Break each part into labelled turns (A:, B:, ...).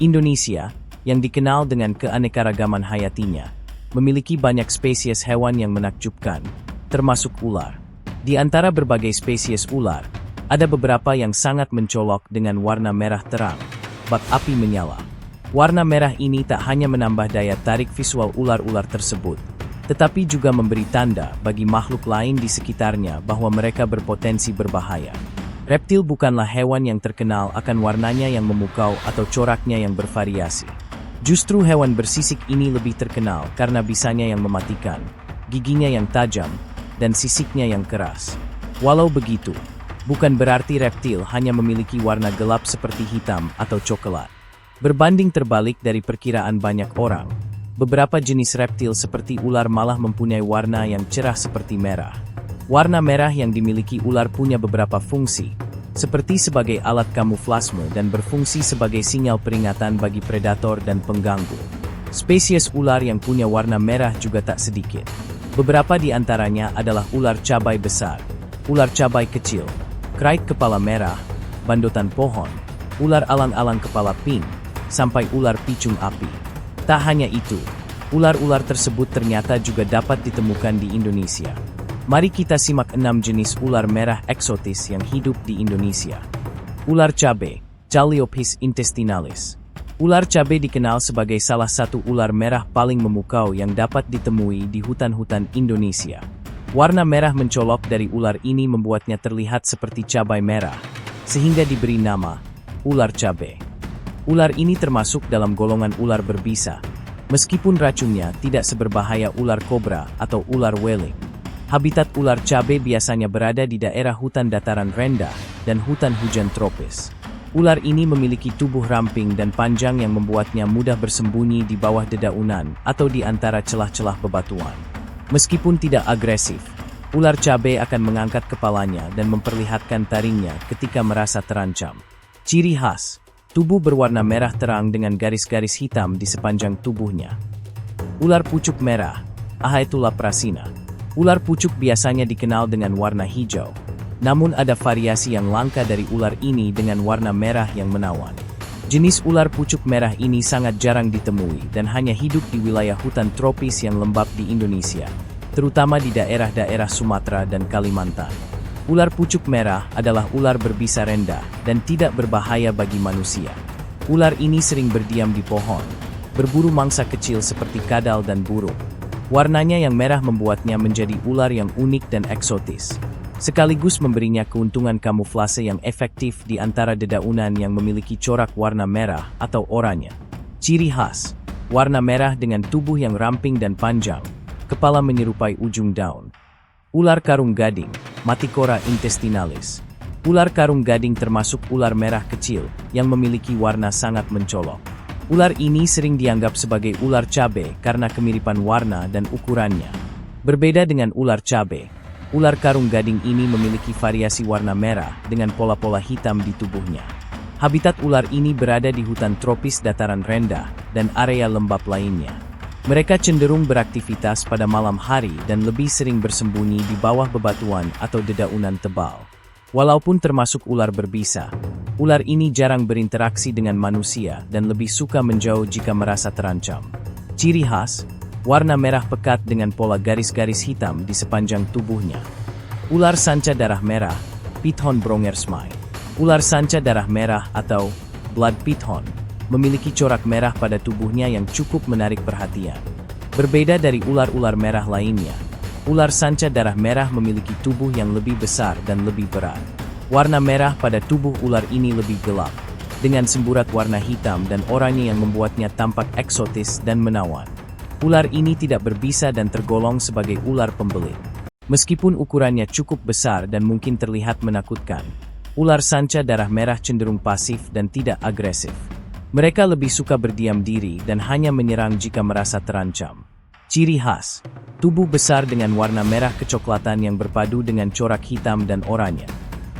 A: Indonesia, yang dikenal dengan keanekaragaman hayatinya, memiliki banyak spesies hewan yang menakjubkan, termasuk ular. Di antara berbagai spesies ular, ada beberapa yang sangat mencolok dengan warna merah terang, bak api menyala. Warna merah ini tak hanya menambah daya tarik visual ular-ular tersebut, tetapi juga memberi tanda bagi makhluk lain di sekitarnya bahwa mereka berpotensi berbahaya. Reptil bukanlah hewan yang terkenal akan warnanya yang memukau atau coraknya yang bervariasi. Justru hewan bersisik ini lebih terkenal karena bisanya yang mematikan, giginya yang tajam, dan sisiknya yang keras. Walau begitu, bukan berarti reptil hanya memiliki warna gelap seperti hitam atau coklat. Berbanding terbalik dari perkiraan banyak orang, beberapa jenis reptil seperti ular malah mempunyai warna yang cerah seperti merah. Warna merah yang dimiliki ular punya beberapa fungsi, seperti sebagai alat kamuflase dan berfungsi sebagai sinyal peringatan bagi predator dan pengganggu. Spesies ular yang punya warna merah juga tak sedikit. Beberapa di antaranya adalah ular cabai besar, ular cabai kecil, krait kepala merah, bandotan pohon, ular alang-alang kepala pink, sampai ular picung api. Tak hanya itu, ular-ular tersebut ternyata juga dapat ditemukan di Indonesia. Mari kita simak 6 jenis ular merah eksotis yang hidup di Indonesia. Ular cabai, Chaliopis intestinalis. Ular cabai dikenal sebagai salah satu ular merah paling memukau yang dapat ditemui di hutan-hutan Indonesia. Warna merah mencolok dari ular ini membuatnya terlihat seperti cabai merah, sehingga diberi nama ular cabai. Ular ini termasuk dalam golongan ular berbisa, meskipun racunnya tidak seberbahaya ular kobra atau ular whaling. Habitat ular cabai biasanya berada di daerah hutan dataran rendah dan hutan hujan tropis. Ular ini memiliki tubuh ramping dan panjang yang membuatnya mudah bersembunyi di bawah dedaunan atau di antara celah-celah bebatuan. Meskipun tidak agresif, ular cabai akan mengangkat kepalanya dan memperlihatkan taringnya ketika merasa terancam. Ciri khas: tubuh berwarna merah terang dengan garis-garis hitam di sepanjang tubuhnya. Ular pucuk merah, Ahaetulla prasina. Ular pucuk biasanya dikenal dengan warna hijau, namun ada variasi yang langka dari ular ini dengan warna merah yang menawan. Jenis ular pucuk merah ini sangat jarang ditemui dan hanya hidup di wilayah hutan tropis yang lembab di Indonesia, terutama di daerah-daerah Sumatera dan Kalimantan. Ular pucuk merah adalah ular berbisa rendah dan tidak berbahaya bagi manusia. Ular ini sering berdiam di pohon, berburu mangsa kecil seperti kadal dan burung. Warnanya yang merah membuatnya menjadi ular yang unik dan eksotis, sekaligus memberinya keuntungan kamuflase yang efektif di antara dedaunan yang memiliki corak warna merah atau oranye. Ciri khas: warna merah dengan tubuh yang ramping dan panjang, kepala menyerupai ujung daun. Ular karung gading, Maticora intestinalis. Ular karung gading termasuk ular merah kecil yang memiliki warna sangat mencolok. Ular ini sering dianggap sebagai ular cabai karena kemiripan warna dan ukurannya. Berbeda dengan ular cabai, ular karung gading ini memiliki variasi warna merah dengan pola-pola hitam di tubuhnya. Habitat ular ini berada di hutan tropis dataran rendah dan area lembab lainnya. Mereka cenderung beraktivitas pada malam hari dan lebih sering bersembunyi di bawah bebatuan atau dedaunan tebal. Walaupun termasuk ular berbisa, ular ini jarang berinteraksi dengan manusia dan lebih suka menjauh jika merasa terancam. Ciri khas: warna merah pekat dengan pola garis-garis hitam di sepanjang tubuhnya. Ular sanca darah merah, Python brongersmai. Ular sanca darah merah atau blood python memiliki corak merah pada tubuhnya yang cukup menarik perhatian. Berbeda dari ular-ular merah lainnya, ular sanca darah merah memiliki tubuh yang lebih besar dan lebih berat. Warna merah pada tubuh ular ini lebih gelap, dengan semburat warna hitam dan oranye yang membuatnya tampak eksotis dan menawan. Ular ini tidak berbisa dan tergolong sebagai ular pembelit. Meskipun ukurannya cukup besar dan mungkin terlihat menakutkan, ular sanca darah merah cenderung pasif dan tidak agresif. Mereka lebih suka berdiam diri dan hanya menyerang jika merasa terancam. Ciri khas: tubuh besar dengan warna merah kecoklatan yang berpadu dengan corak hitam dan oranye.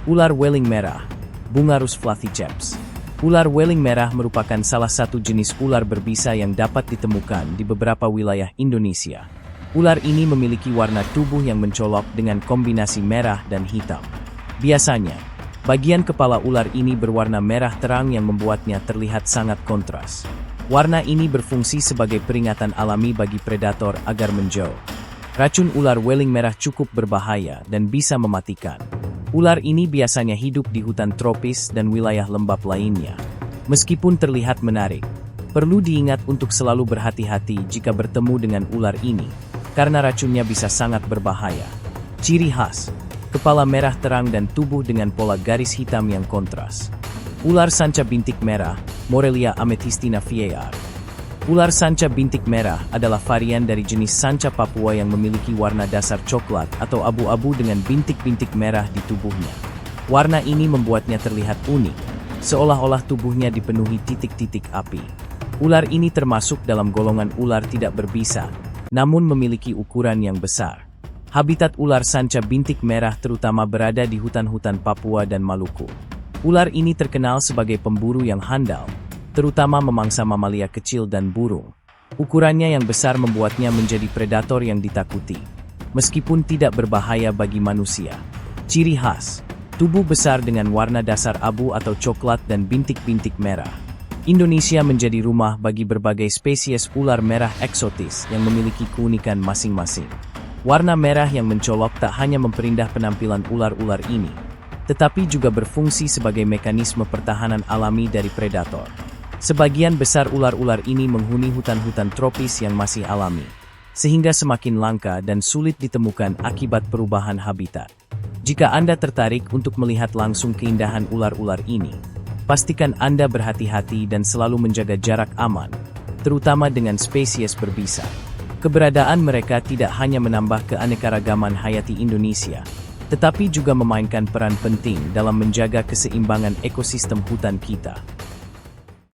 A: Ular whaling merah, Bungarus flathiceps. Ular whaling merah merupakan salah satu jenis ular berbisa yang dapat ditemukan di beberapa wilayah Indonesia. Ular ini memiliki warna tubuh yang mencolok dengan kombinasi merah dan hitam. Biasanya, Bagian kepala ular ini berwarna merah terang yang membuatnya terlihat sangat kontras. Warna ini berfungsi sebagai peringatan alami bagi predator agar menjauh. Racun ular weling merah cukup berbahaya dan bisa mematikan. Ular ini biasanya hidup di hutan tropis dan wilayah lembab lainnya. Meskipun terlihat menarik, perlu diingat untuk selalu berhati-hati jika bertemu dengan ular ini, karena racunnya bisa sangat berbahaya. Ciri khas, kepala merah terang dan tubuh dengan pola garis hitam yang kontras. Ular sanca bintik merah, Morelia amethystina var. Ular sanca bintik merah adalah varian dari jenis sanca Papua yang memiliki warna dasar coklat atau abu-abu dengan bintik-bintik merah di tubuhnya. Warna ini membuatnya terlihat unik, seolah-olah tubuhnya dipenuhi titik-titik api. Ular ini termasuk dalam golongan ular tidak berbisa, namun memiliki ukuran yang besar. Habitat ular sanca bintik merah terutama berada di hutan-hutan Papua dan Maluku. Ular ini terkenal sebagai pemburu yang handal, terutama memangsa mamalia kecil dan burung. Ukurannya yang besar membuatnya menjadi predator yang ditakuti, meskipun tidak berbahaya bagi manusia. Ciri khas, tubuh besar dengan warna dasar abu atau coklat dan bintik-bintik merah. Indonesia menjadi rumah bagi berbagai spesies ular merah eksotis yang memiliki keunikan masing-masing. Warna merah yang mencolok tak hanya memperindah penampilan ular-ular ini, tetapi juga berfungsi sebagai mekanisme pertahanan alami dari predator. Sebagian besar ular-ular ini menghuni hutan-hutan tropis yang masih alami, sehingga semakin langka dan sulit ditemukan akibat perubahan habitat. Jika Anda tertarik untuk melihat langsung keindahan ular-ular ini, pastikan Anda berhati-hati dan selalu menjaga jarak aman, terutama dengan spesies berbisa. Keberadaan mereka tidak hanya menambah keanekaragaman hayati Indonesia, tetapi juga memainkan peran penting dalam menjaga keseimbangan ekosistem hutan kita.